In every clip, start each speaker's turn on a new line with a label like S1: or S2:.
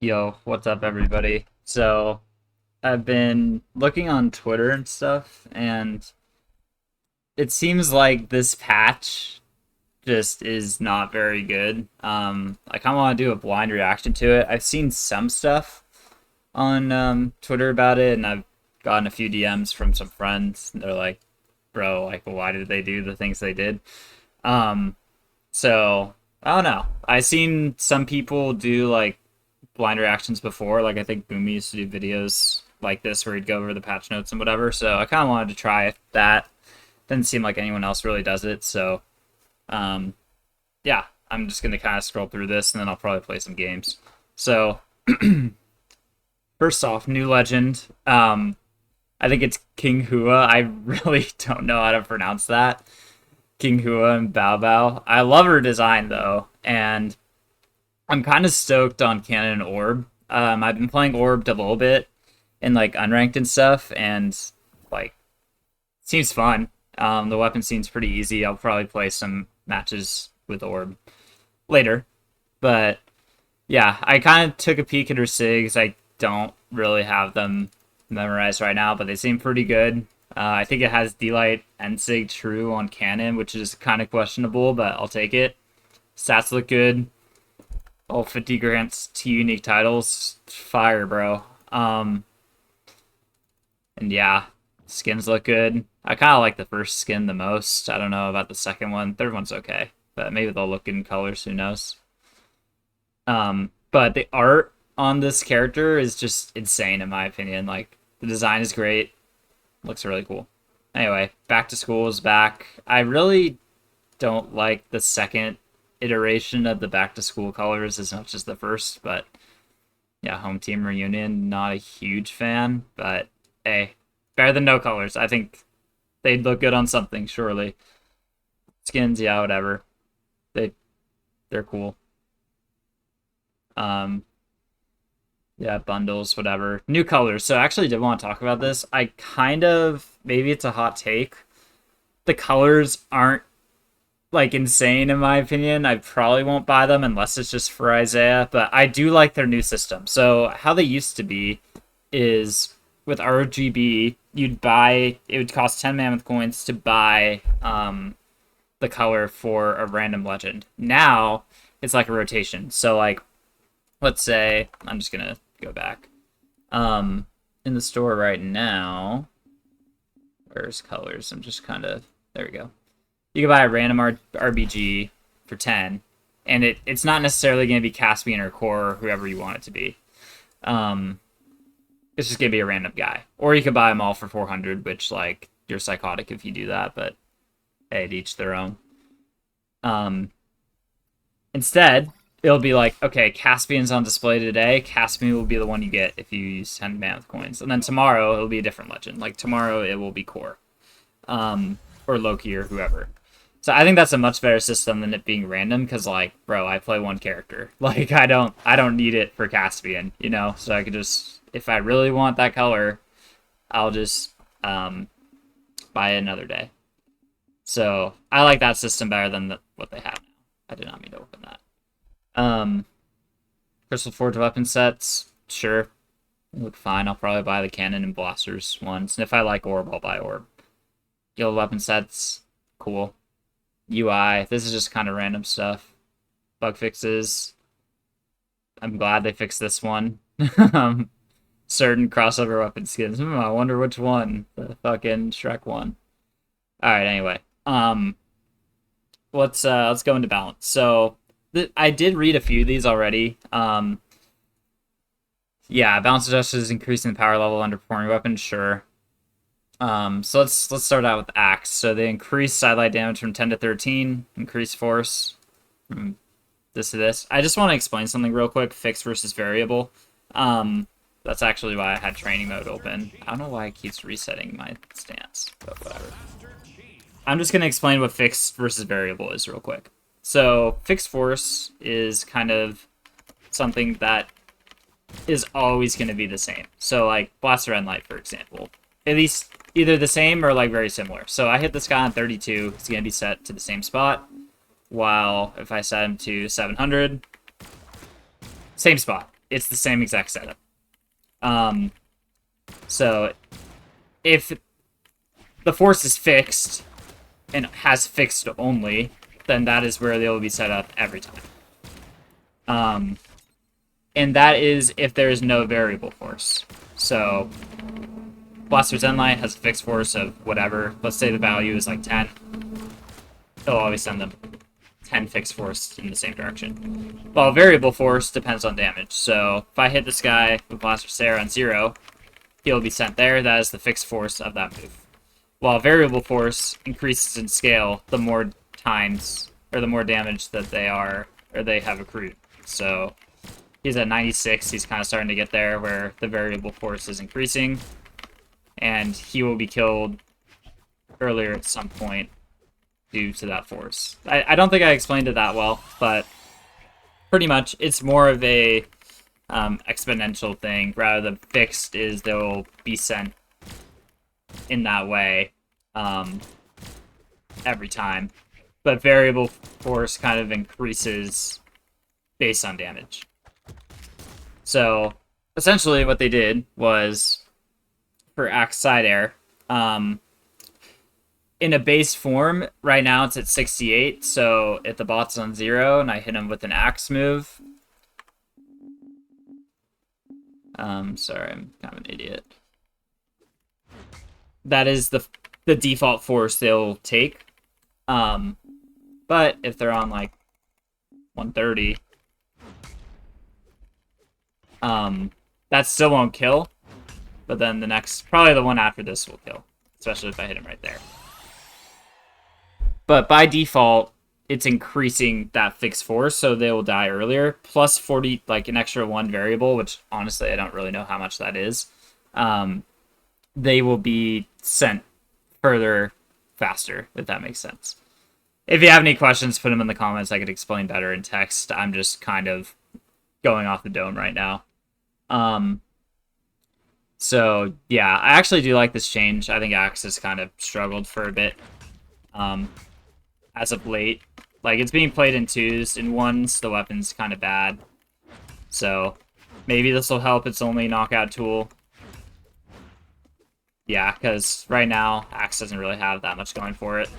S1: Yo, what's up, everybody? So, I've been looking on Twitter and stuff, and it seems like this patch just is not very good. I kind of want to do a blind reaction to it. I've seen some stuff on Twitter about it, and I've gotten a few DMs from some friends. They're like, bro, like, why did they do the things they did? Um, so, I don't know. I've seen some people do, like, blind reactions before. Like I think Boomy used to do videos like this where he'd go over the patch notes and whatever. So I kind of wanted to try that. Didn't seem like anyone else really does it. So um, yeah, I'm just gonna kind of scroll through this and then I'll probably play some games. So first off, new legend. I think it's King Hua. I really don't know how to pronounce that. King Hua and Bao Bao. I love her design though, and I'm kind of stoked on Cannon and Orb. I've been playing Orbed a little bit in like unranked and stuff, and like seems fun. The weapon seems pretty easy. I'll probably play some matches with Orb later, but yeah, I kind of took a peek at her SIGs. I don't really have them memorized right now, but they seem pretty good. I think it has D-Light and SIG True on Cannon, which is kind of questionable, but I'll take it. Stats look good. All 50 grants to unique titles. Fire, bro. And yeah, skins look good. I kind of like the first skin the most. I don't know about the second one. Third one's okay, but maybe they'll look good in colors. Who knows? But the art on this character is just insane in my opinion. Like the design is great. Looks really cool. Anyway, back to school is back. I really don't like the second iteration of the back to school colors as much as the first, but yeah, home team reunion, not a huge fan, but hey, better than no colors. I think they'd look good on something, surely. Skins, yeah, whatever. They they're cool. Um yeah, bundles, whatever. New colors. So I actually did want to talk about this. I kind of maybe it's a hot take. The colors aren't like insane in my opinion. I probably won't buy them unless it's just for Isaiah, but I do like their new system. So how they used to be is with RGB, you'd buy it would cost 10 mammoth coins to buy the color for a random legend. Now it's like a rotation. So like let's say I'm just gonna go back. In the store right now, where's colors? I'm just kind of there we go. You can buy a random RBG for 10, and it's not necessarily going to be Caspian or Core or whoever you want it to be. It's just going to be a random guy. Or you could buy them all for 400, which, like, you're psychotic if you do that, but hey, to each their own. Instead, it'll be like, okay, Caspian's on display today. Caspian will be the one you get if you use 10 mammoth coins. And then tomorrow, it'll be a different legend. Like, tomorrow, it will be Core. Or Loki or whoever. So I think that's a much better system than it being random because, like, bro, I play one character. Like, I don't need it for Caspian, you know? So I could just, if I really want that color, I'll just buy it another day. So I like that system better than what they have now. I did not mean to open that. Crystal Forge weapon sets, sure. They look fine. I'll probably buy the cannon and blasters ones. And if I like Orb, I'll buy Orb. Guild weapon sets, cool. UI, this is just kind of random stuff. Bug fixes. I'm glad they fixed this one. Certain crossover weapon skins. I wonder which one. The fucking Shrek one. Alright, anyway. Let's go into balance. So I did read a few of these already. Yeah, balance adjusters is increasing the power level underperforming weapons, sure. So let's start out with Axe. So they increase sidelight damage from 10 to 13, increase force from this to this. I just want to explain something real quick, fixed versus variable. That's actually why I had training mode open. I don't know why it keeps resetting my stance, but whatever. I'm just going to explain what fixed versus variable is real quick. So fixed force is kind of something that is always going to be the same. So like Blaster and Light, for example. At least either the same or like very similar. So I hit this guy on 32, it's going to be set to the same spot. While if I set him to 700, same spot. it's the same exact setup. So if the force is fixed and has fixed only, then that is where they will be set up every time. And that is if there is no variable force. So Blaster's Endlight has a fixed force of whatever. Let's say the value is like 10. It'll always send them 10 fixed force in the same direction. While variable force depends on damage. So if I hit this guy with Blaster Sarah on 0, he'll be sent there. That is the fixed force of that move. While variable force increases in scale the more times, or the more damage that they are, or they have accrued. So he's at 96, he's kind of starting to get there where the variable force is increasing. And he will be killed earlier at some point due to that force. I don't think I explained it that well, but pretty much it's more of a exponential thing rather than fixed is they'll be sent in that way every time. But variable force kind of increases based on damage. So essentially what they did was for Axe Side Air, in a base form, right now it's at 68, so if the bot's on 0 and I hit him with an Axe move... sorry, I'm kind of an idiot. That is the default force they'll take. But if they're on, like, 130, that still won't kill. But then the next, probably the one after this will kill. Especially if I hit him right there. But by default, it's increasing that fixed force, so they will die earlier. Plus 40, like an extra 1 variable, which honestly I don't really know how much that is. They will be sent further faster, if that makes sense. If you have any questions, put them in the comments. I could explain better in text. I'm just kind of going off the dome right now. So, yeah, I actually do like this change. I think Axe has kind of struggled for a bit as of late. Like, it's being played in 2s. In 1s, the weapon's kind of bad. So, maybe this will help. It's only knockout tool. Yeah, because right now, Axe doesn't really have that much going for it.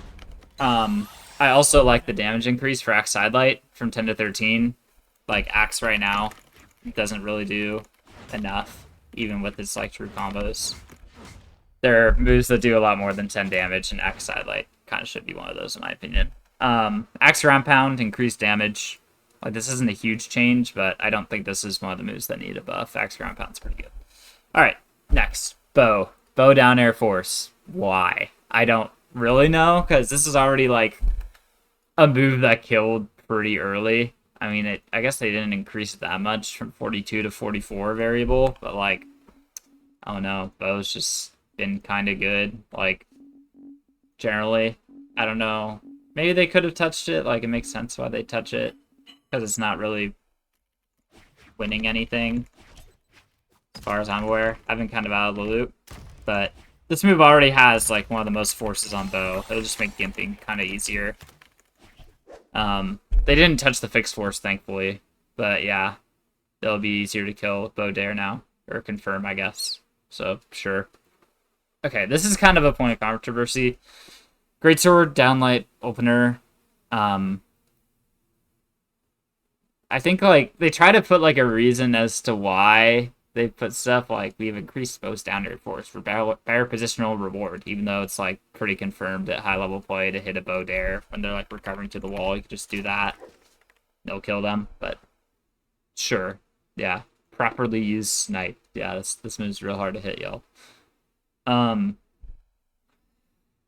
S1: I also like the damage increase for Axe Sidelight from 10 to 13. Like, Axe right now doesn't really do enough, even with its, like, true combos. There are moves that do a lot more than 10 damage, and Axe Sidelight kind of should be one of those, in my opinion. Axe Round Pound, increased damage. Like, this isn't a huge change, but I don't think this is one of the moves that need a buff. Axe Ground Pound's pretty good. Alright, next. Bow. Bow down Air Force. Why? I don't really know, because this is already, like, a move that killed pretty early. I mean, I guess they didn't increase it that much from 42 to 44 variable, but, like, I don't know. Bow's just been kind of good, like, generally. I don't know. Maybe they could have touched it. Like, it makes sense why they touch it, because it's not really winning anything, as far as I'm aware. I've been kind of out of the loop, but this move already has, like, one of the most forces on Bow. It'll just make gimping kind of easier. They didn't touch the fixed force, thankfully, but yeah, it'll be easier to kill with Bow Dare now, or confirm, I guess. So, sure. Okay, this is kind of a point of controversy. Greatsword, Downlight, Opener. I think, like, they try to put, like, a reason as to why they put stuff like, we've increased Bow's down air force for better positional reward, even though it's, like, pretty confirmed at high level play to hit a Bow Dare when they're, like, recovering to the wall. You could just do that. No kill them, but sure. Yeah. Properly used snipe. Yeah, this move's real hard to hit, y'all.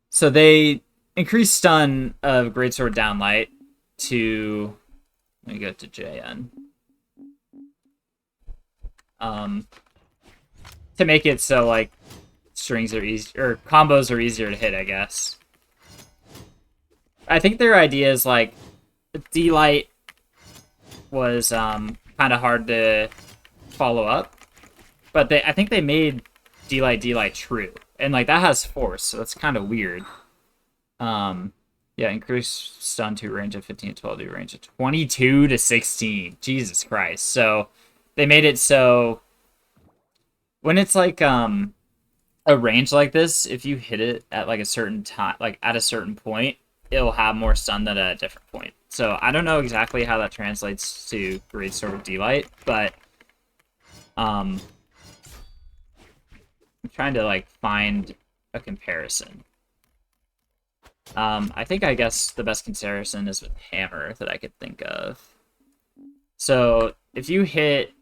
S1: So they increased stun of Greatsword Downlight to... Let me go to JN. To make it so, like, strings are easy, or combos are easier to hit, I guess. I think their idea is, like, D-Light was kind of hard to follow up, but I think they made D-Light true, and, like, that has force, so that's kind of weird. Yeah, increase stun to range of 15 to 12 to range of 22 to 16. Jesus Christ. So They made it so when it's like a range like this, if you hit it at like a certain time, like at a certain point, it'll have more stun than at a different point. So I don't know exactly how that translates to Greatsword D-Light, but I'm trying to like find a comparison. I guess the best comparison is with Hammer that I could think of. So if you hit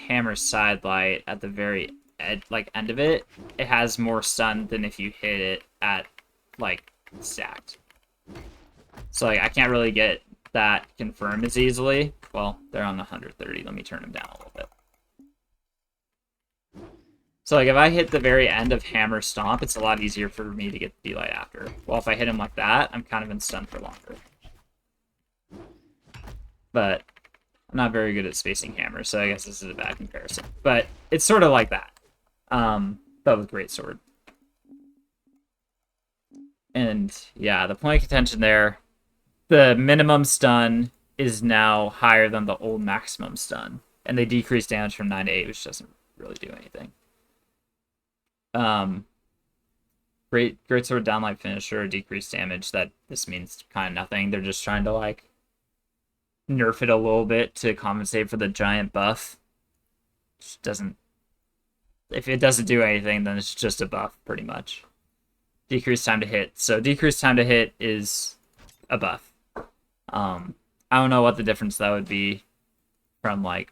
S1: Hammer Sidelight at the very end of it, it has more stun than if you hit it at like stacked. So like I can't really get that confirmed as easily. Well, they're on 130. Let me turn them down a little bit. So like if I hit the very end of Hammer Stomp, it's a lot easier for me to get the D-Light after. Well, if I hit him like that, I'm kind of in stun for longer. But I'm not very good at spacing Hammer, so I guess this is a bad comparison. But it's sort of like that, but with Greatsword. And yeah, the point of contention there, the minimum stun is now higher than the old maximum stun, and they decrease damage from 9 to 8, which doesn't really do anything. Greatsword downlight finisher, decreased damage. That this means kind of nothing. They're just trying to like nerf it a little bit to compensate for the giant buff. Just doesn't. If it doesn't do anything, then it's just a buff, pretty much. Decreased time to hit. So decreased time to hit is a buff. I don't know what the difference that would be from like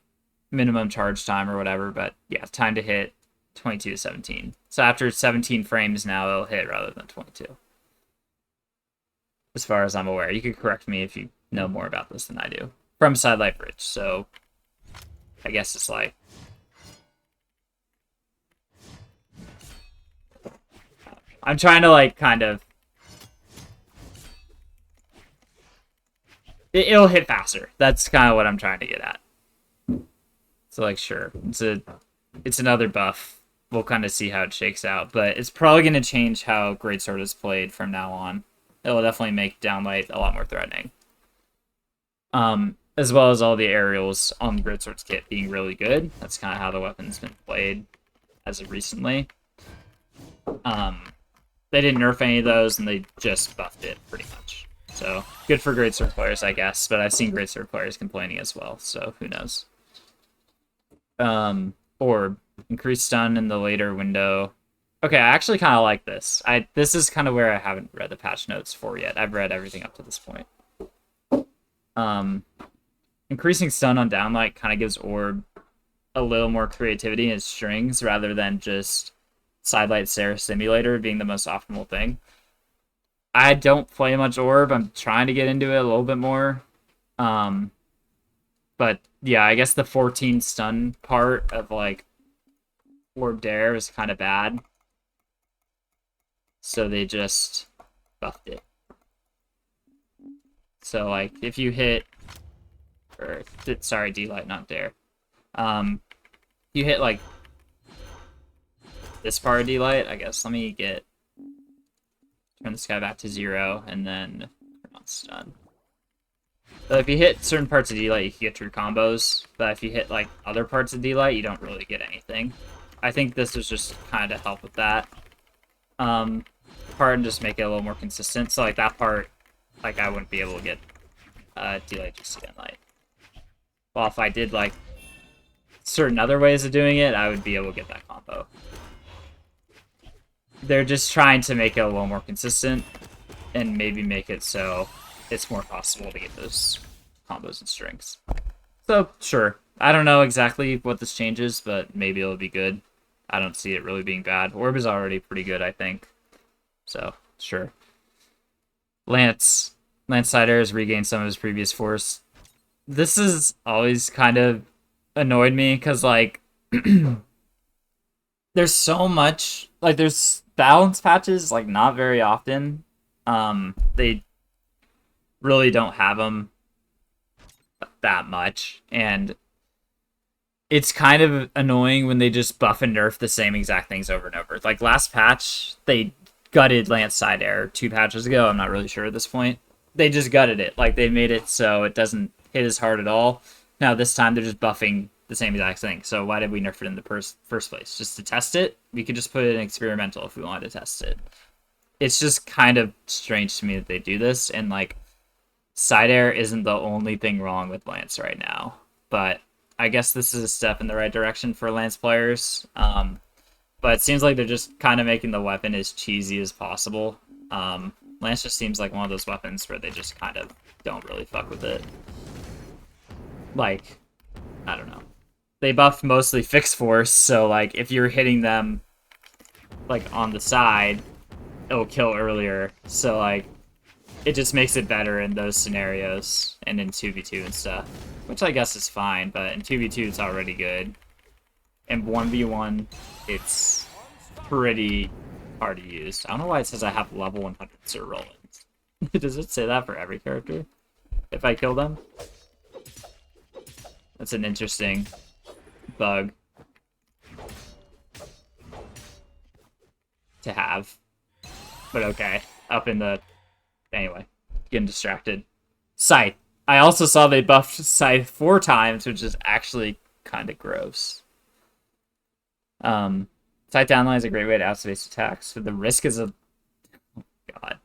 S1: minimum charge time or whatever, but yeah, time to hit 22 to 17. So after 17 frames now, it'll hit rather than 22. As far as I'm aware. You could correct me if you know more about this than I do. From Sidelight Bridge, so I guess it's like I'm trying to like kind of it'll hit faster. That's kind of what I'm trying to get at. So like sure, it's another buff. We'll kind of see how it shakes out, but it's probably going to change how Greatsword is played from now on. It'll definitely make downlight a lot more threatening. As well as all the aerials on Greatsword's kit being really good. That's kind of how the weapon's been played as of recently. They didn't nerf any of those, and they just buffed it pretty much. So good for Greatsword players, I guess. But I've seen Greatsword players complaining as well, so who knows? Orb. Increased stun in the later window. Okay, I actually kind of like this. This is kind of where I haven't read the patch notes for yet. I've read everything up to this point. Increasing stun on downlight kind of gives Orb a little more creativity in its strings rather than just Sidelight Sarah Simulator being the most optimal thing. I don't play much Orb. I'm trying to get into it a little bit more. But yeah, I guess the 14 stun part of like Orb Dare is kind of bad. So they just buffed it. So like if you hit sorry, D-Light, not Dare. You hit like this part of D-Light, I guess. Let me turn this guy back to 0 and then turn on stun. So if you hit certain parts of D-Light, you can get true combos, but if you hit like other parts of D-Light, you don't really get anything. I think this was just kind of help with that part and just make it a little more consistent. So like that part, like I wouldn't be able to get D-Light just again light. Well, if I did like certain other ways of doing it, I would be able to get that combo. They're just trying to make it a little more consistent and maybe make it so it's more possible to get those combos and strings. So, sure. I don't know exactly what this changes, but maybe it'll be good. I don't see it really being bad. Orb is already pretty good, I think. So, sure. Lance Sider has regained some of his previous force. This has always kind of annoyed me, because, like, there's so much... Like, there's balance patches, like, not very often. They really don't have them that much, and it's kind of annoying when they just buff and nerf the same exact things over and over. Like last patch, they gutted Lance Side Air 2 patches ago. I'm not really sure at this point. They just gutted it. Like they made it so it doesn't hit as hard at all. Now this time they're just buffing the same exact thing. So why did we nerf it in the first place? Just to test it? We could just put it in experimental if we wanted to test it. It's just kind of strange to me that they do this, and like side air isn't the only thing wrong with Lance right now. But I guess this is a step in the right direction for Lance players. But it seems like they're just kind of making the weapon as cheesy as possible. Lance just seems like one of those weapons where they just kind of don't really fuck with it. Like, I don't know. They buffed mostly fixed force, so like if you're hitting them like on the side, it'll kill earlier. So like it just makes it better in those scenarios and in 2v2 and stuff. Which I guess is fine, but in 2v2 it's already good. In 1v1, it's pretty hard to use. I don't know why it says I have level 100 Sir Rollins. Does it say that for every character? If I kill them? That's an interesting bug to have. But okay, up in the... Anyway, getting distracted. Scythe. I also saw they buffed Scythe 4 times, which is actually kind of gross. Scythe downline is a great way to outspace attacks, but the risk is a... Oh, God.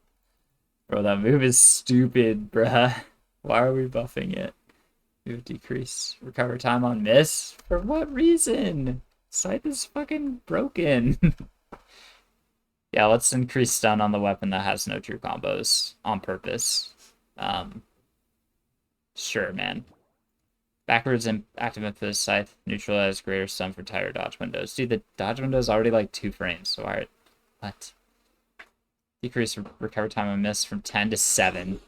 S1: Bro, that move is stupid, bruh. Why are we buffing it? Move decrease. Recover time on miss? For what reason? Scythe is fucking broken. Yeah, let's increase stun on the weapon that has no true combos on purpose. Sure, man. Backwards and active emphasis Scythe neutralize greater stun for tighter dodge windows. Dude, the dodge window is already like 2 frames, so why? What? Decrease recover time on miss from 10 to 7. It's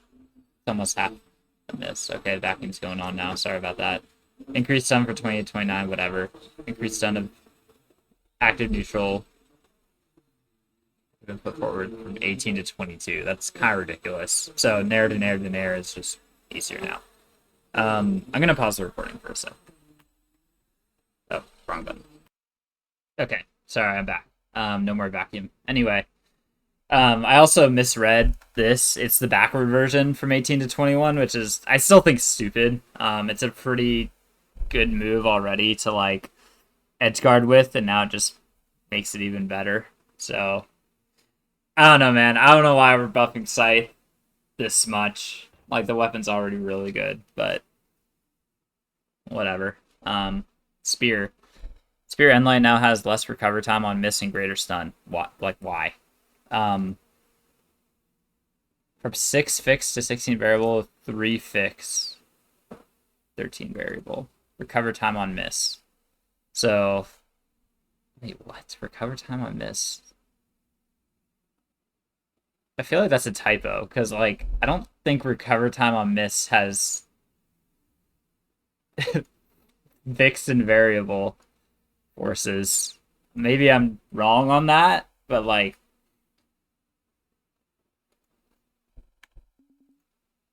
S1: almost half a miss. Okay, the backing's going on now. Sorry about that. Increase stun for 20 to 29, whatever. Increase stun of active neutral. Been put forward from 18 to 22. That's kind of ridiculous. So nair to nair to nair is just easier now. I'm gonna pause the recording for a sec. Oh, wrong button. Okay, sorry, I'm back. No more vacuum. Anyway, I also misread this. It's the backward version from 18 to 21, which is I still think stupid. It's a pretty good move already to like edgeguard with, and now it just makes it even better. So I don't know, man. I don't know why we're buffing Scythe this much. Like, the weapon's already really good, but whatever. Spear. Spear Endlight now has less recover time on miss and greater stun. What? Like, why? From 6 fixed to 16 variable, 3 fixed, 13 variable. Recover time on miss. So, wait, what? Recover time on miss? I feel like that's a typo, because, like, I don't think recover time on miss has fixed and variable forces. Maybe I'm wrong on that, but, like,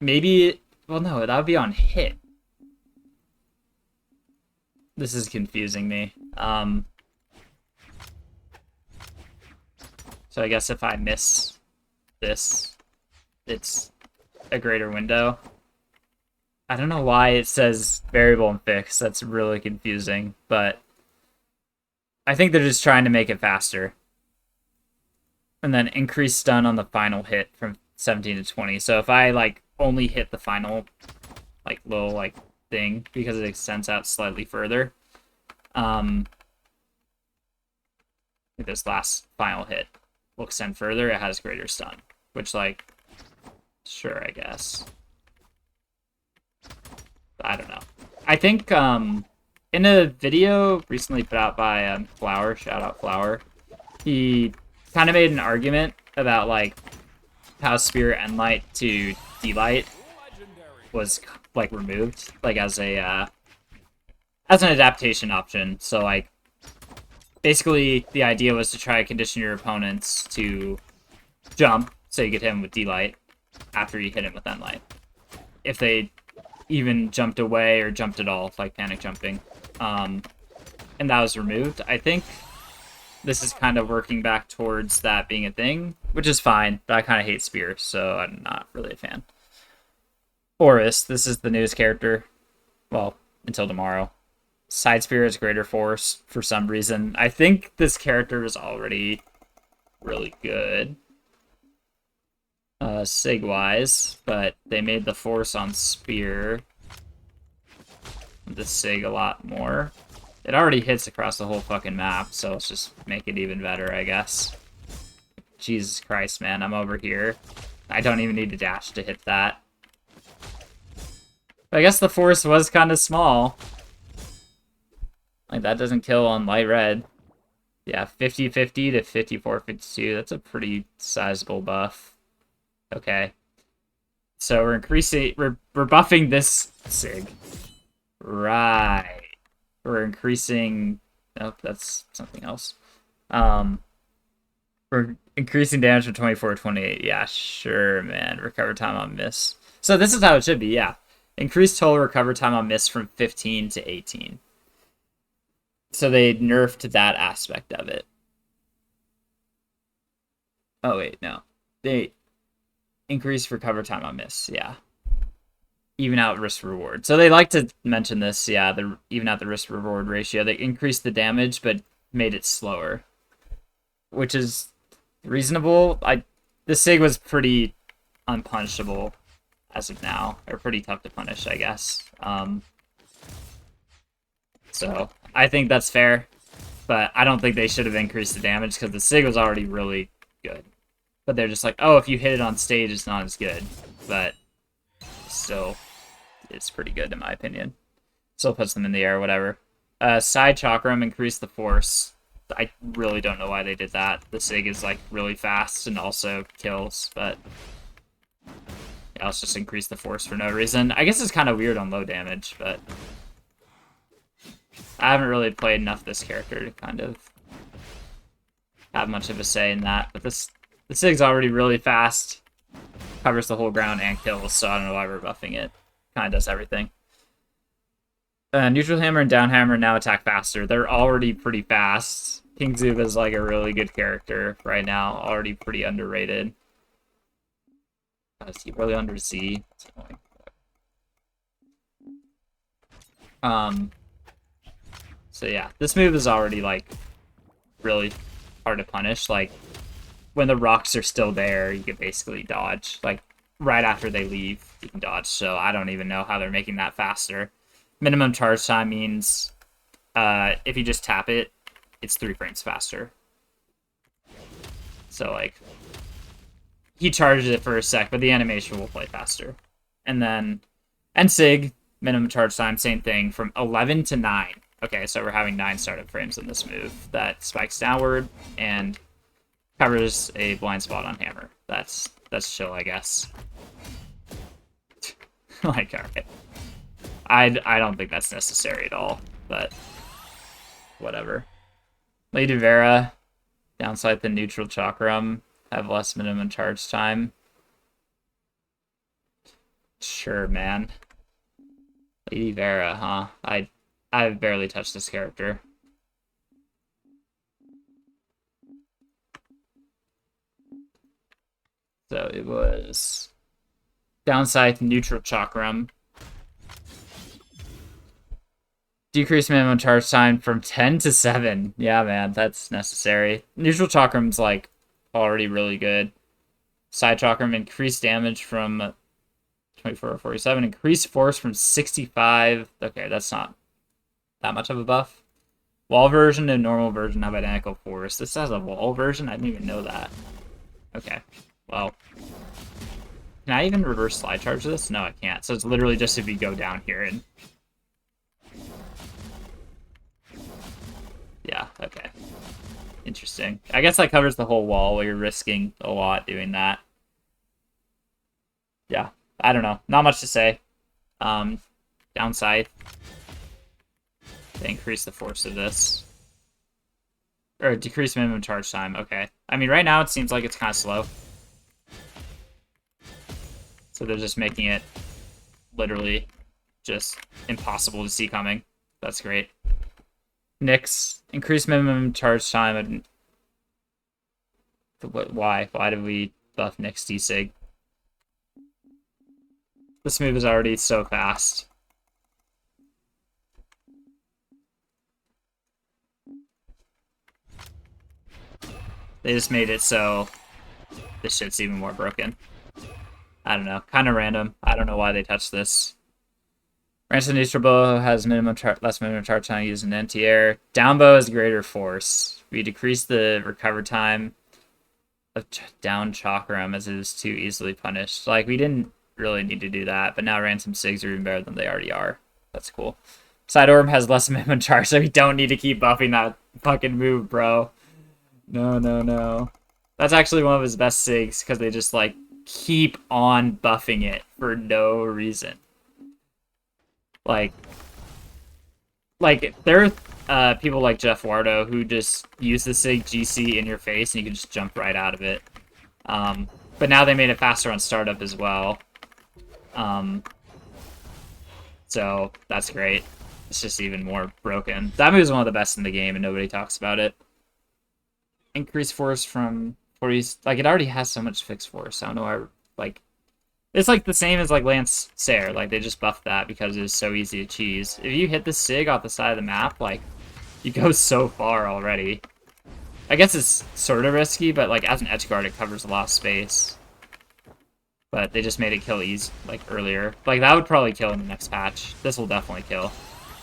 S1: maybe, well, no, that would be on hit. This is confusing me. So I guess if I miss this, it's a greater window. I don't know why it says variable and fixed. That's really confusing, but I think they're just trying to make it faster. And then increase stun on the final hit from 17 to 20. So if I like only hit the final like little like thing because it extends out slightly further, this last final hit will extend further, it has greater stun. Which, like, sure, I guess. I don't know. I think, in a video recently put out by Flower, shout out Flower, he kind of made an argument about, like, how Spirit Endlight to Delight was, like, removed, like, as an adaptation option. So, like, basically, the idea was to try to condition your opponents to jump, so you get hit him with Delight after you hit him with Endlight. If they even jumped away or jumped at all, like panic jumping. And that was removed. I think this is kind of working back towards that being a thing, which is fine, but I kind of hate Spear, so I'm not really a fan. Horus, this is the newest character. Well, until tomorrow. Side spear is greater force for some reason. I think this character is already really good. Sig-wise, but they made the force on spear the Sig a lot more. It already hits across the whole fucking map, so let's just make it even better, I guess. Jesus Christ, man, I'm over here. I don't even need to dash to hit that. But I guess the force was kind of small. Like, that doesn't kill on light red. Yeah, 50-50 to 54-52. That's a pretty sizable buff. Okay. So we're increasing... We're buffing this Sig. Right. We're increasing... Oh, that's something else. We're increasing damage from 24 to 28. Yeah, sure, man. Recover time on miss. So this is how it should be, yeah. Increased total recover time on miss from 15 to 18. So they nerfed that aspect of it. Oh, wait, no. They increased recover time on miss, yeah. Even out risk reward. So they like to mention this, yeah, the even out the risk reward ratio. They increased the damage, but made it slower. Which is reasonable. The Sig was pretty unpunishable as of now, or pretty tough to punish, I guess. So I think that's fair, but I don't think they should have increased the damage because the Sig was already really good. But they're just like, oh, if you hit it on stage, it's not as good. But still, it's pretty good in my opinion. Still puts them in the air, whatever. Side Chakram increased the force. I really don't know why they did that. The Sig is like really fast and also kills, but yeah, let's just increase the force for no reason. I guess it's kind of weird on low damage, but I haven't really played enough this character to kind of have much of a say in that. But the Sig's already really fast, covers the whole ground and kills, so I don't know why we're buffing it. Kind of does everything. Neutral Hammer and Down Hammer now attack faster. They're already pretty fast. King Zub is like a really good character right now, already pretty underrated. Is he really under Z? So yeah, this move is already like really hard to punish. Like when the rocks are still there, you can basically dodge. Like right after they leave, you can dodge. So I don't even know how they're making that faster. Minimum charge time means if you just tap it, it's 3 frames faster. So, like, he charges it for a sec, but the animation will play faster. And then, and Sig, minimum charge time, same thing, from 11 to 9. Okay, so we're having 9 startup frames in this move. That spikes downward and covers a blind spot on Hammer. That's chill, I guess. Like, alright. I don't think that's necessary at all, but whatever. Lady Vera, downside the neutral chakram, have less minimum charge time. Sure, man. Lady Vera, huh? I've barely touched this character. So it was downside neutral chakram. Decrease minimum charge time from 10 to 7. Yeah, man, that's necessary. Neutral Chakram's, like, already really good. Side Chakram, increased damage from 24 to 47. Increased force from 65. Okay, that's not that much of a buff. Wall version and normal version have identical force. This has a wall version? I didn't even know that. Okay, well. Can I even reverse slide charge this? No, I can't. So it's literally just if you go down here and... Yeah, okay. Interesting. I guess that covers the whole wall while you're risking a lot doing that. Yeah, I don't know. Not much to say. Downside. They increase the force of this. Or decrease minimum charge time. Okay. I mean, right now it seems like it's kind of slow. So they're just making it literally just impossible to see coming. That's great. Nyx, increase minimum charge time. Why? Why did we buff Nyx D-Sig? This move is already so fast. They just made it so this shit's even more broken. I don't know. Kind of random. I don't know why they touched this. Ransom neutral bow has less minimum charge time using anti-air. Down bow has greater force. We decrease the recover time of down chakram as it is too easily punished. Like, we didn't really need to do that, but now Ransom SIGs are even better than they already are. That's cool. Side Orb has less minimum charge, so we don't need to keep buffing that fucking move, bro. No, no, no. That's actually one of his best SIGs, because they just, like, keep on buffing it for no reason. Like there are people like Jeff Wardo who just use the SIG GC in your face and you can just jump right out of it. But now they made it faster on startup as well. So that's great. It's just even more broken. That move is one of the best in the game and nobody talks about it. Increase force from 40. Like, it already has so much fixed force. I don't know why, like, it's like the same as like Lance Sayre. Like, they just buffed that because it was so easy to cheese. If you hit the SIG off the side of the map, like, you go so far already. I guess it's sort of risky, but like as an edge guard, it covers a lot of space. But they just made it kill easy, like, earlier. Like, that would probably kill in the next patch. This will definitely kill.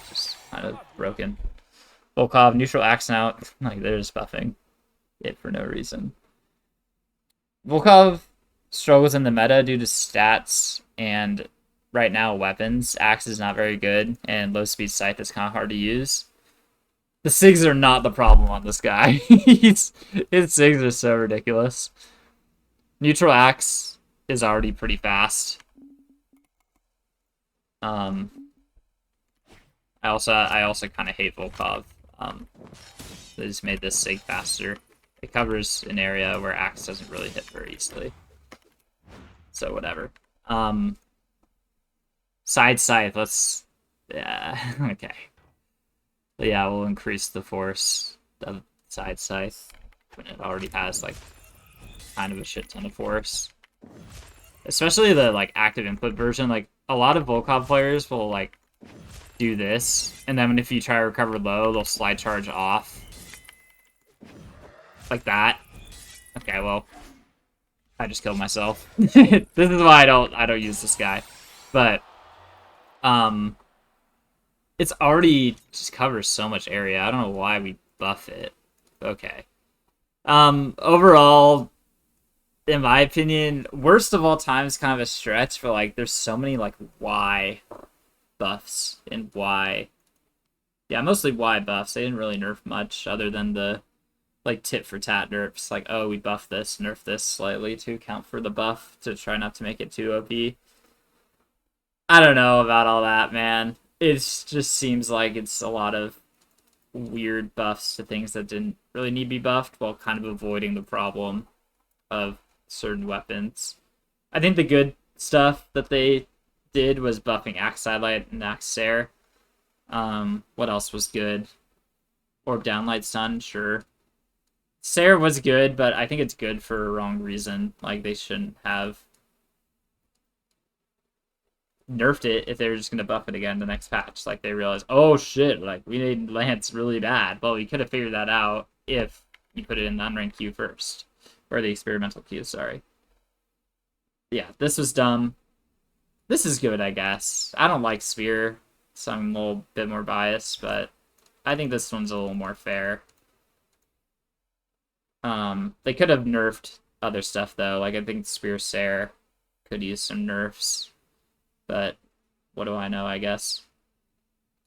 S1: Just kind of broken. Volkov, neutral accent out. Like, they're just buffing it for no reason. Volkov struggles in the meta due to stats and right now weapons. Axe is not very good, and low speed scythe is kind of hard to use. The SIGs are not the problem on this guy. His SIGs are so ridiculous. Neutral axe is already pretty fast. I also kind of hate Volkov. They just made this SIG faster. It covers an area where axe doesn't really hit very easily. So whatever. Side scythe, let's... Yeah, okay. But yeah, we'll increase the force of side scythe when it already has, like, kind of a shit ton of force. Especially the, like, active input version. Like, a lot of Volkov players will, like, do this, and then if you try to recover low, they'll slide charge off. Like that. Okay, well, I just killed myself. This is why I don't use this guy. But it's already just covers so much area. I don't know why we buff it. Okay. Overall, in my opinion, worst of all time is kind of a stretch, but like there's so many like Y buffs and Y. Yeah, mostly Y buffs. They didn't really nerf much other than the like tit for tat nerfs. Like, oh, we buff this, nerf this slightly to account for the buff to try not to make it too OP. I don't know about all that, man. It just seems like it's a lot of weird buffs to things that didn't really need to be buffed while kind of avoiding the problem of certain weapons. I think the good stuff that they did was buffing Axe Sidelight and Axe Sayre. What else was good? Orb Downlight Stun, sure. Sayre was good, but I think it's good for a wrong reason. Like, they shouldn't have nerfed it if they were just going to buff it again the next patch. Like, they realized, oh shit, like, we made Lance really bad. Well, we could have figured that out if you put it in the unranked queue first. Or the experimental queue, sorry. Yeah, this was dumb. This is good, I guess. I don't like Sphere, so I'm a little bit more biased, but I think this one's a little more fair. They could have nerfed other stuff, though. Like, I think Spear Sayre could use some nerfs. But what do I know, I guess.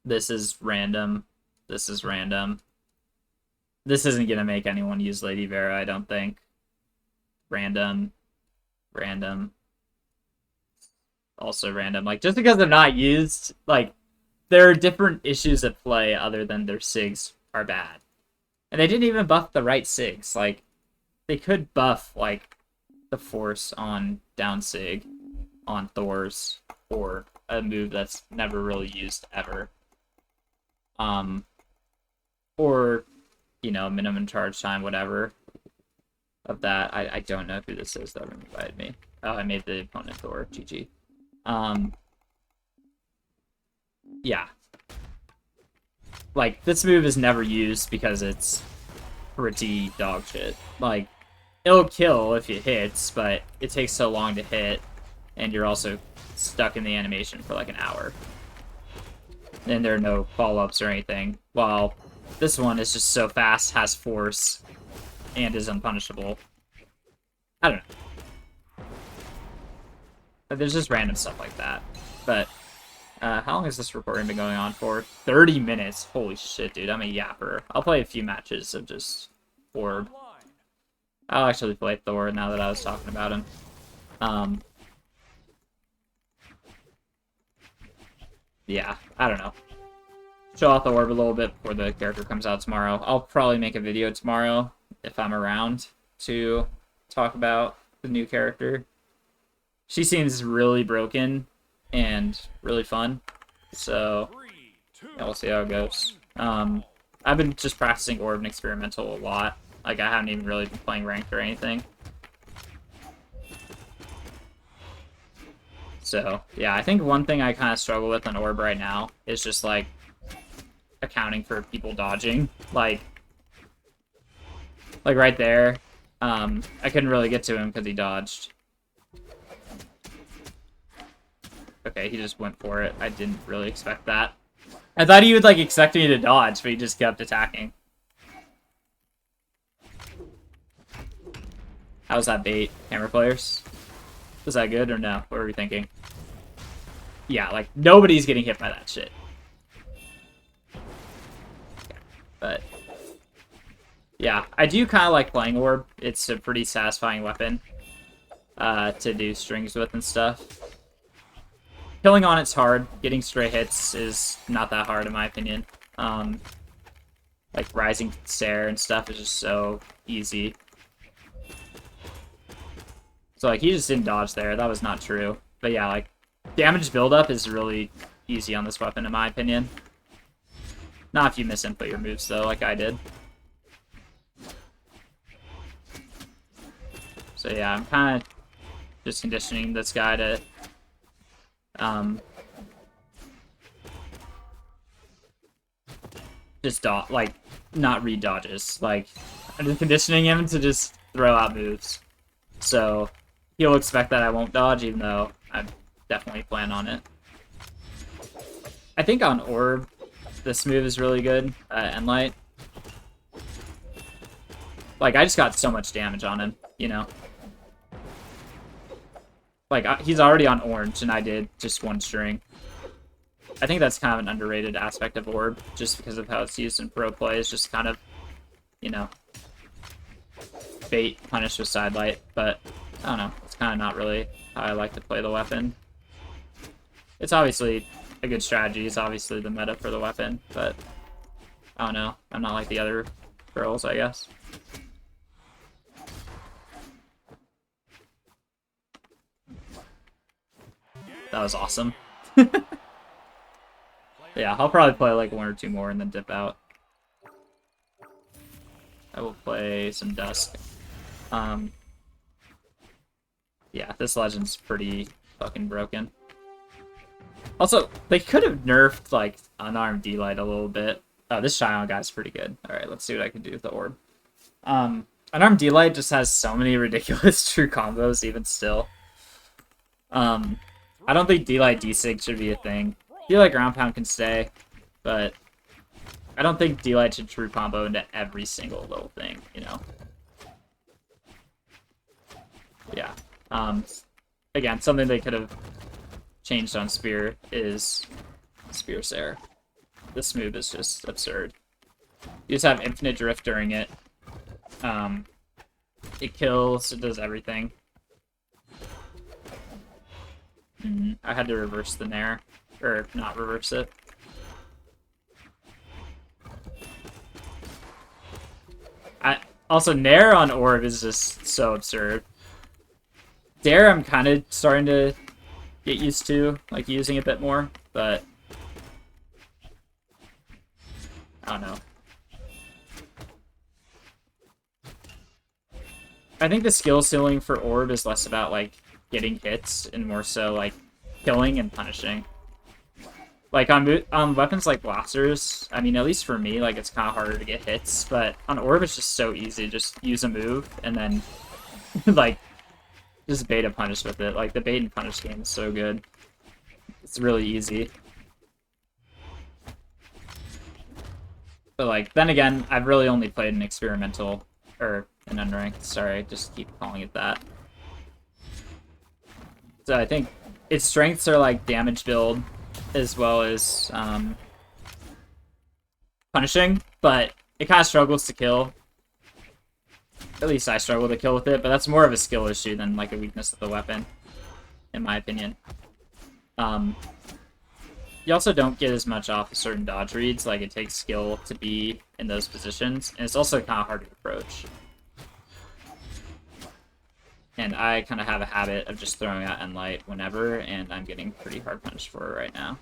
S1: This is random. This is random. This isn't going to make anyone use Lady Vera, I don't think. Random. Random. Also random. Like, just because they're not used, like, there are different issues at play other than their SIGs are bad. And they didn't even buff the right SIGs. Like, they could buff, like, the force on down SIG on Thor's, or a move that's never really used ever. Or, you know, minimum charge time, whatever. Of that. I don't know who this is that invited me. Oh, I made the opponent Thor. GG. Yeah. Like, this move is never used because it's pretty dog shit. Like, it'll kill if it hits, but it takes so long to hit, and you're also stuck in the animation for like an hour. And there are no follow-ups or anything. While this one is just so fast, has force, and is unpunishable. I don't know. There's just random stuff like that. But, how long has this recording been going on for? 30 minutes. Holy shit, dude. I'm a yapper. I'll play a few matches of just Orb. I'll actually play Thor now that I was talking about him. Yeah, I don't know. Show off the Orb a little bit before the character comes out tomorrow. I'll probably make a video tomorrow if I'm around to talk about the new character. She seems really broken and really fun, so yeah, we'll see how it goes. I've been just practicing Orb and Experimental a lot. Like, I haven't even really been playing Ranked or anything. So, yeah, I think one thing I kind of struggle with on Orb right now is just, like, accounting for people dodging. Like right there, I couldn't really get to him because he dodged. Okay, he just went for it. I didn't really expect that. I thought he would, like, expect me to dodge, but he just kept attacking. How's that bait, camera players? Was that good or no? What were we thinking? Yeah, like, nobody's getting hit by that shit. But, yeah, I do kind of like playing Orb. It's a pretty satisfying weapon to do strings with and stuff. Killing on it's hard. Getting stray hits is not that hard in my opinion. Like Rising Stare and stuff is just so easy. So like he just didn't dodge there. That was not true. But yeah, like damage buildup is really easy on this weapon in my opinion. Not if you misinput your moves though, like I did. So yeah, I'm kind of just conditioning this guy to just like not read dodges. Like I'm just conditioning him to just throw out moves. So he'll expect that I won't dodge, even though I definitely plan on it. I think on Orb, this move is really good. Endlight. Like I just got so much damage on him, you know. Like he's already on orange, and I did just one string. I think that's kind of an underrated aspect of Orb, just because of how it's used in pro play. It's just kind of, you know, bait punished with sidelight, but I don't know. It's kind of not really how I like to play the weapon. It's obviously a good strategy. It's obviously the meta for the weapon, but I don't know. I'm not like the other girls, I guess. That was awesome. Yeah, I'll probably play like one or two more and then dip out. I will play some Dusk. Yeah, this Legend's pretty fucking broken. Also, they could have nerfed, like, unarmed D-Light a little bit. Oh, this Shion guy's pretty good. Alright, let's see what I can do with the Orb. Unarmed D-Light just has so many ridiculous true combos, even still. I don't think D-Light D-Sig should be a thing. D-Light Ground Pound can stay, but I don't think D-Light should true combo into every single little thing, you know? Yeah. Again, something they could have changed on Spear is Spear Sarah. This move is just absurd. You just have infinite drift during it. It kills, it does everything. I had to reverse the Nair. Or not reverse it. Also, Nair on Orb is just so absurd. Dare I'm kind of starting to get used to, like, using a bit more, but I don't know. I think the skill ceiling for Orb is less about, like, getting hits and more so, like, killing and punishing. Like on weapons like blasters, I mean, at least for me, like it's kind of harder to get hits. But on orb, it's just so easy. Just use a move and then like just bait a punish with it. Like the bait and punish game is so good. It's really easy. But like then again, I've really only played an experimental or an unranked. Sorry, just keep calling it that. So I think its strengths are like damage build as well as punishing, but it kind of struggles to kill. At least I struggle to kill with it, but that's more of a skill issue than like a weakness of the weapon, in my opinion. You also don't get as much off of certain dodge reads, like it takes skill to be in those positions, and it's also kind of hard to approach. And I kind of have a habit of just throwing out Enlight whenever, and I'm getting pretty hard punished for it right now.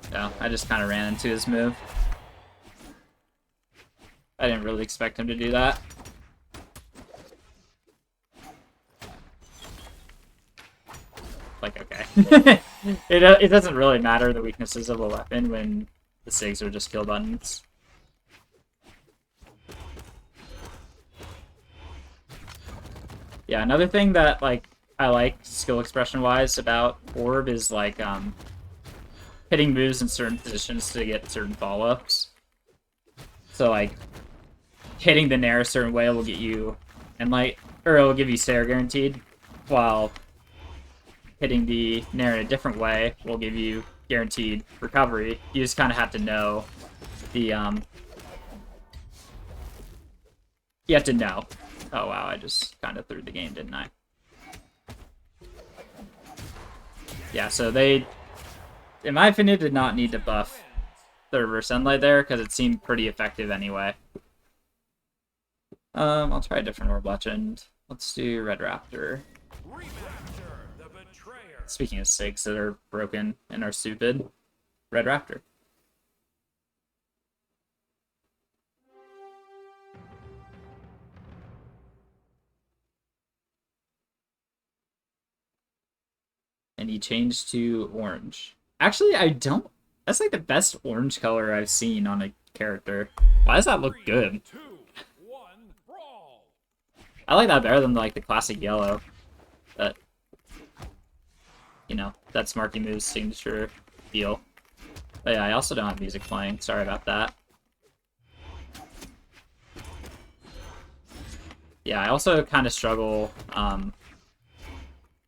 S1: So I just kind of ran into his move. I didn't really expect him to do that. Like, okay. It doesn't really matter the weaknesses of a weapon when the SIGs are just kill buttons. Yeah, another thing that like I like skill expression wise about Orb is like hitting moves in certain positions to get certain follow-ups. So like hitting the Nair a certain way will get you Enlight, or it will give you Stare guaranteed, while hitting the Nair in a different way will give you guaranteed recovery. You just kind of have to know the you have to know. Oh wow, I just kind of threw the game, didn't I? Yeah, so they, in my opinion, did not need to buff the reverse Enlight there, because it seemed pretty effective anyway. I'll try a different orb legend. Let's do Red Raptor. Speaking of SIGs that are broken and are stupid, Red Raptor. And he changed to orange. Actually, I don't... That's like the best orange color I've seen on a character. Why does that look good? I like that better than like the classic yellow. But, you know, that's Marky Moo's signature feel. But yeah, I also don't have music playing. Sorry about that. Yeah, I also kind of struggle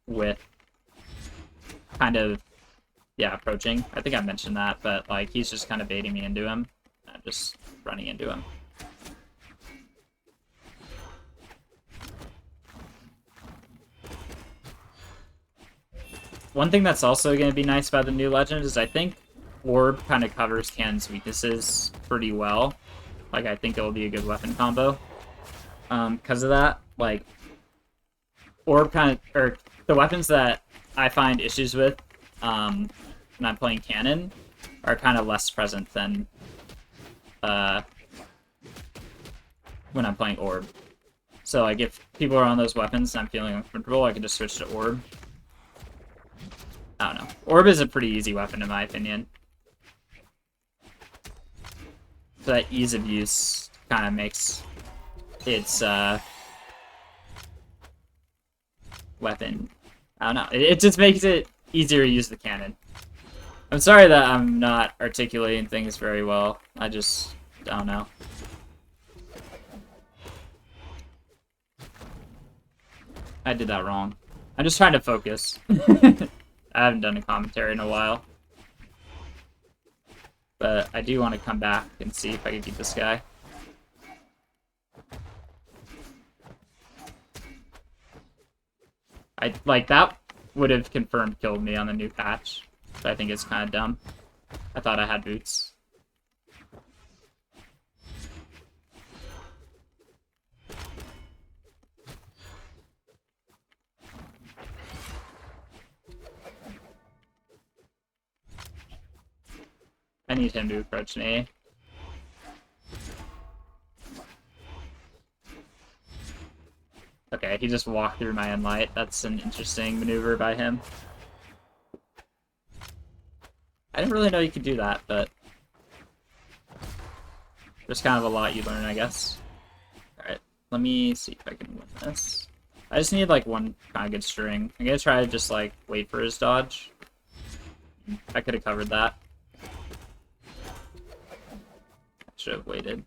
S1: with kind of, yeah, approaching. I think I mentioned that, but like he's just kind of baiting me into him. I'm just running into him. One thing that's also going to be nice about the new legend is I think Orb kind of covers Canon's weaknesses pretty well. Like, I think it will be a good weapon combo. Because of that, like, Orb kind of, or the weapons that I find issues with when I'm playing Canon are kind of less present than when I'm playing Orb. So, like, if people are on those weapons and I'm feeling uncomfortable, I can just switch to Orb. I don't know. Orb is a pretty easy weapon in my opinion. So that ease of use kind of makes its weapon. I don't know. It just makes it easier to use the cannon. I'm sorry that I'm not articulating things very well. I just don't know. I did that wrong. I'm just trying to focus. I haven't done a commentary in a while. But I do want to come back and see if I can beat this guy. Like, that would have confirmed killed me on the new patch. But I think it's kind of dumb. I thought I had boots. I need him to approach me. he just walked through my Enlight. That's an interesting maneuver by him. I didn't really know you could do that, but there's kind of a lot you learn, I guess. Alright, let me see if I can win this. I just need, like, one kind of good string. I'm gonna try to just, like, wait for his dodge. I could have covered that. Should have waited.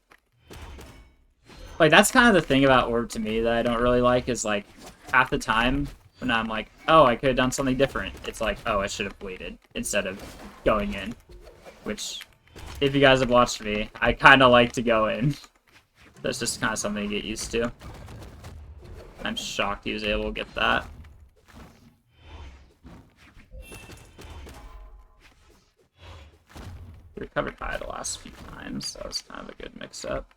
S1: Like, that's kind of the thing about Orb to me that I don't really like, is, like, half the time when I'm like, oh, I could have done something different, it's like, oh, I should have waited instead of going in. Which, if you guys have watched me, I kind of like to go in. That's just kind of something to get used to. I'm shocked he was able to get that. He recovered high the last few times, so that was kind of a good mix-up.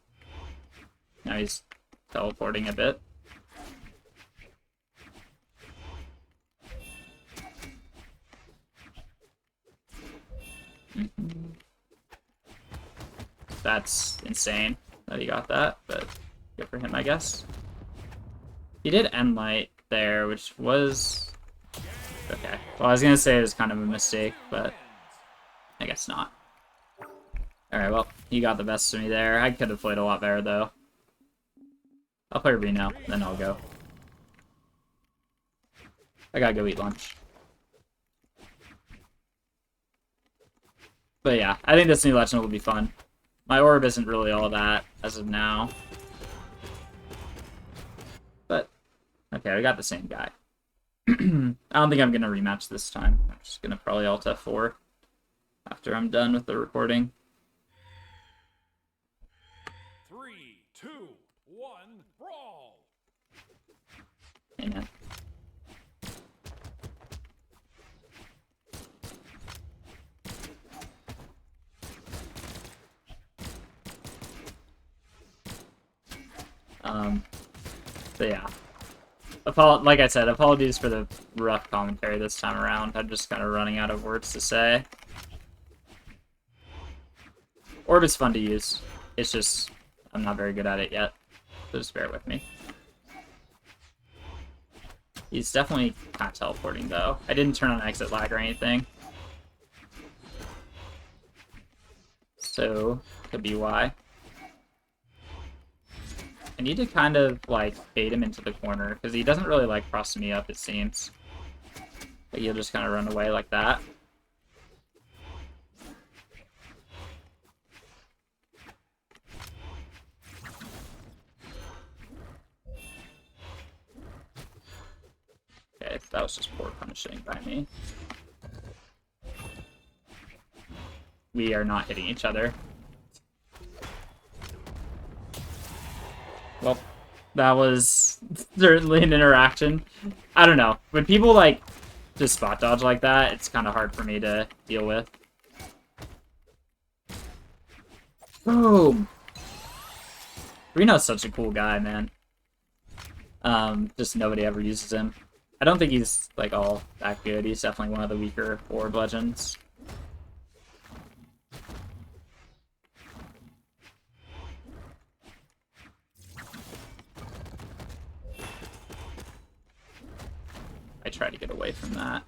S1: Now he's teleporting a bit. That's insane that he got that, but good for him, I guess. He did Enlight there, which was... okay. Well, I was gonna say it was kind of a mistake, but I guess not. Alright, well, he got the best of me there. I could have played a lot better, though. I'll play Reno, then I'll go. I gotta go eat lunch. But yeah, I think this new legend will be fun. My orb isn't really all that as of now. But, okay, I got the same guy. I don't think I'm going to rematch this time. I'm just going to probably Alt F4 after I'm done with the recording.
S2: 3, 2, 1, brawl!
S1: Hey, man. But yeah. Like I said, apologies for the rough commentary this time around. I'm just kind of running out of words to say. Orb is fun to use. It's just, I'm not very good at it yet. So just bear with me. He's definitely not teleporting, though. I didn't turn on exit lag or anything. So, could be why. I need to kind of, like, bait him into the corner, because he doesn't really like crossing me up, it seems. But he'll just kind of run away like that. Okay, that was just poor punishing by me. We are not hitting each other. Well, that was certainly an interaction. I don't know. When people, like, just spot dodge like that, it's kind of hard for me to deal with. Boom! Reno's such a cool guy, man. Just nobody ever uses him. I don't think he's, like, all that good. He's definitely one of the weaker Orb legends. I try to get away from that.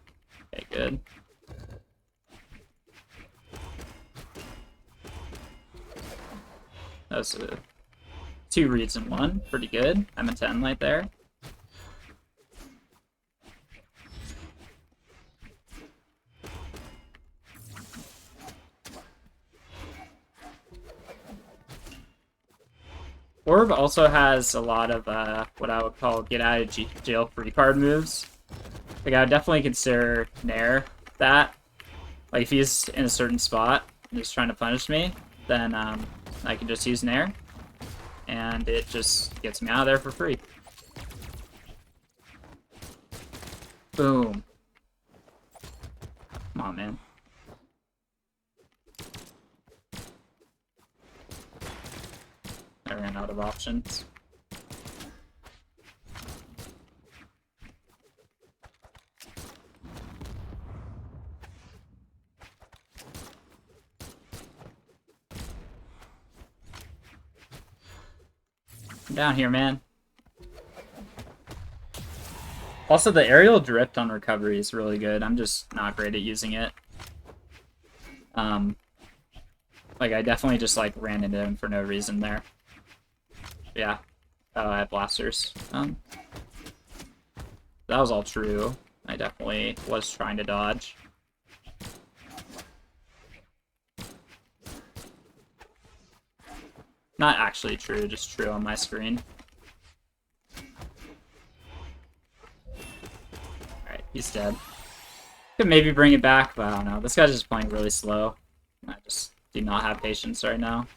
S1: Okay, good. That was 2 reads in 1. Pretty good. I'm a 10 right there. Orb also has a lot of what I would call get out of jail free card moves. Like, I would definitely consider Nair that. Like, if he's in a certain spot and he's trying to punish me, then I can just use Nair. And it just gets me out of there for free. Boom. Come on, man. I ran out of options. I'm down here, man. Also, the aerial drift on recovery is really good. I'm just not great at using it. Like, I definitely just, like, ran into him for no reason there. Yeah. Oh, I have blasters. That was all true. I definitely was trying to dodge. Not actually true, just true on my screen. Alright, he's dead. Could maybe bring it back, but I don't know. This guy's just playing really slow. I just do not have patience right now.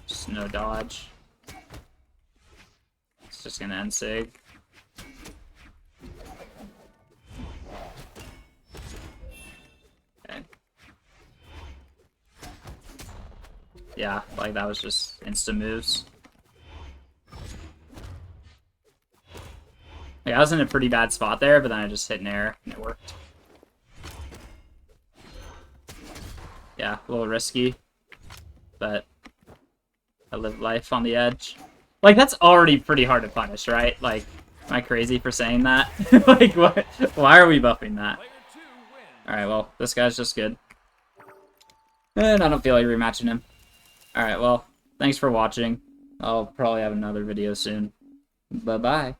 S1: Just no dodge. It's just gonna end sig. Okay. Yeah, like that was just instant moves. Like, I was in a pretty bad spot there, but then I just hit an air and it worked. Yeah, a little risky, but I live life on the edge. Like, that's already pretty hard to punish, right? Like, am I crazy for saying that? Like, what? Why are we buffing that? Alright, well, this guy's just good. And I don't feel like rematching him. Alright, well, thanks for watching. I'll probably have another video soon. Bye-bye.